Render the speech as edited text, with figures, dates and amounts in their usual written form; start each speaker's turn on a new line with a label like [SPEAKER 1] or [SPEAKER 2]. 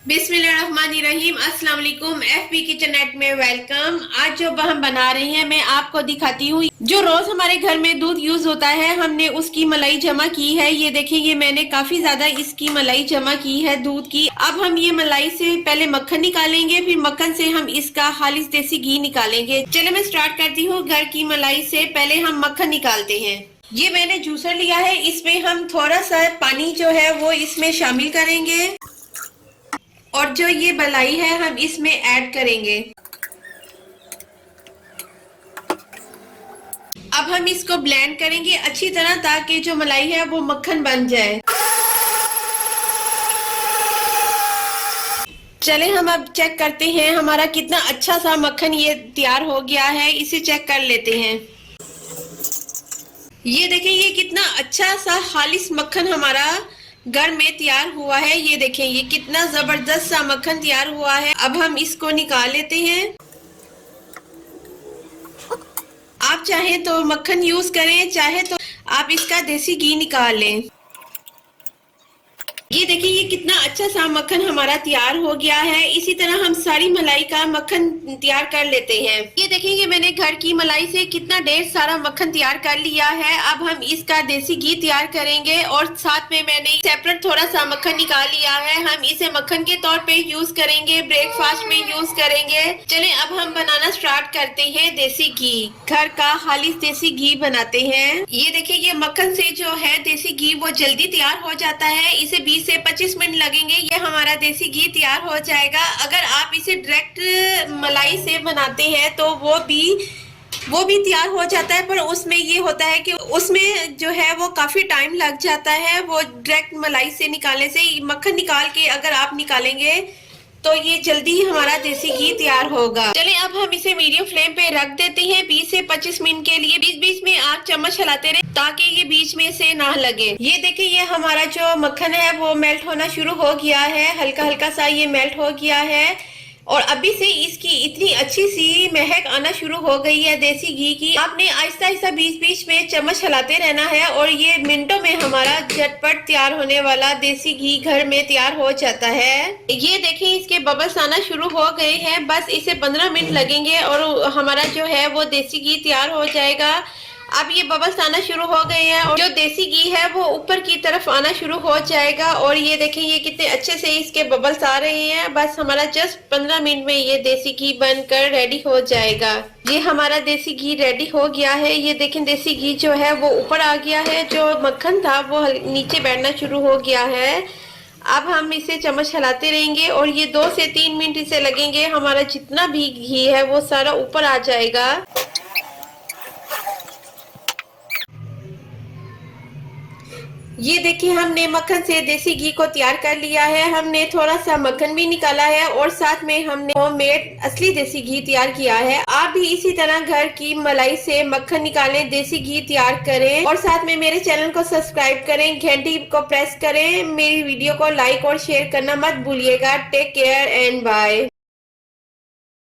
[SPEAKER 1] बिस्मिल्लाहिर्रहमानिर्रहीम। अस्सलाम वालेकुम। एफबी किचन नेट में वेलकम। आज जो हम बना रहे हैं मैं आपको दिखाती हूँ। जो रोज हमारे घर में दूध यूज होता है हमने उसकी मलाई जमा की है। ये देखिए, ये मैंने काफी ज्यादा इसकी मलाई जमा की है दूध की। अब हम ये मलाई से पहले मक्खन निकालेंगे, फिर मक्खन से हम इसका खालिस देसी घी निकालेंगे। चले मैं स्टार्ट करती हूँ। घर की मलाई से पहले हम मक्खन निकालते हैं। ये मैंने जूसर लिया है, इसमें हम थोड़ा सा पानी जो है वो इसमें शामिल करेंगे और जो ये मलाई है हम इसमें ऐड करेंगे। अब हम इसको ब्लेंड करेंगे अच्छी तरह ताकि जो मलाई है वो मक्खन बन जाए। चले हम अब चेक करते हैं हमारा कितना अच्छा सा मक्खन ये तैयार हो गया है। इसे चेक कर लेते हैं। ये देखें, ये कितना अच्छा सा खालिस मक्खन हमारा घर में तैयार हुआ है। ये देखें, ये कितना जबरदस्त सा मक्खन तैयार हुआ है। अब हम इसको निकाल लेते हैं। आप चाहें तो मक्खन यूज करें, चाहे तो आप इसका देसी घी निकाल लें। ये देखिए, ये कितना अच्छा सा मक्खन हमारा तैयार हो गया है। इसी तरह हम सारी मलाई का मक्खन तैयार कर लेते हैं। ये देखिए, ये मैंने घर की मलाई से कितना ढेर सारा मक्खन तैयार कर लिया है। अब हम इसका देसी घी तैयार करेंगे और साथ में मैंने सेपरेट थोड़ा सा मक्खन निकाल लिया है। हम इसे मक्खन के तौर पे यूज करेंगे, ब्रेकफास्ट में यूज करेंगे। चले अब हम बनाना स्टार्ट करते हैं। देसी घी, घर का खालिस देसी घी बनाते हैं। ये देखिए, ये मक्खन से जो है देसी घी वो जल्दी तैयार हो जाता है। इसे 20 से 25 मिनट लगेंगे, ये हमारा देसी घी तैयार हो जाएगा। अगर आप इसे डायरेक्ट मलाई से बनाते हैं तो वो भी तैयार हो जाता है, पर उसमें ये होता है कि उसमें जो है वो काफी टाइम लग जाता है। वो डायरेक्ट मलाई से निकालने से, मक्खन निकाल के अगर आप निकालेंगे तो ये जल्दी हमारा देसी घी तैयार होगा। चले अब हम इसे मीडियम फ्लेम पे रख देते हैं 20 से 25 मिनट के लिए। बीच बीच में आप चम्मच हिलाते रहे ताकि ये बीच में से ना लगे। ये देखिए, ये हमारा जो मक्खन है वो मेल्ट होना शुरू हो गया है। हल्का हल्का सा ये मेल्ट हो गया है और अभी से इसकी इतनी अच्छी सी महक आना शुरू हो गई है देसी घी की। आपने आहिस्ता आहिस्ता बीच बीच में चम्मच हिलाते रहना है और ये मिनटों में हमारा झटपट तैयार होने वाला देसी घी घर में तैयार हो जाता है। ये देखें, इसके बबल्स आना शुरू हो गए हैं। बस इसे 15 मिनट लगेंगे और हमारा जो है वो देसी घी तैयार हो जाएगा। अब ये बबल्स आना शुरू हो गए हैं और जो देसी घी है वो ऊपर की तरफ आना शुरू हो जाएगा। और ये देखें, ये कितने अच्छे से इसके बबल्स आ रहे हैं। बस हमारा जस्ट 15 मिनट में ये देसी घी बनकर रेडी हो जाएगा। ये हमारा देसी घी रेडी हो गया है। ये देखें, देसी घी जो है वो ऊपर आ गया है, जो मक्खन था वो नीचे बैठना शुरू हो गया है। अब हम इसे चम्मच हिलाते रहेंगे और ये 2 से 3 मिनट इसे लगेंगे। हमारा जितना भी घी है वो सारा ऊपर आ जाएगा। ये देखिए, हमने मक्खन से देसी घी को तैयार कर लिया है। हमने थोड़ा सा मक्खन भी निकाला है और साथ में हमने होममेड असली देसी घी तैयार किया है। आप भी इसी तरह घर की मलाई से मक्खन निकालें, देसी घी तैयार करें और साथ में मेरे चैनल को सब्सक्राइब करें, घंटी को प्रेस करें। मेरी वीडियो को लाइक और शेयर करना मत भूलिएगा। Take care and bye.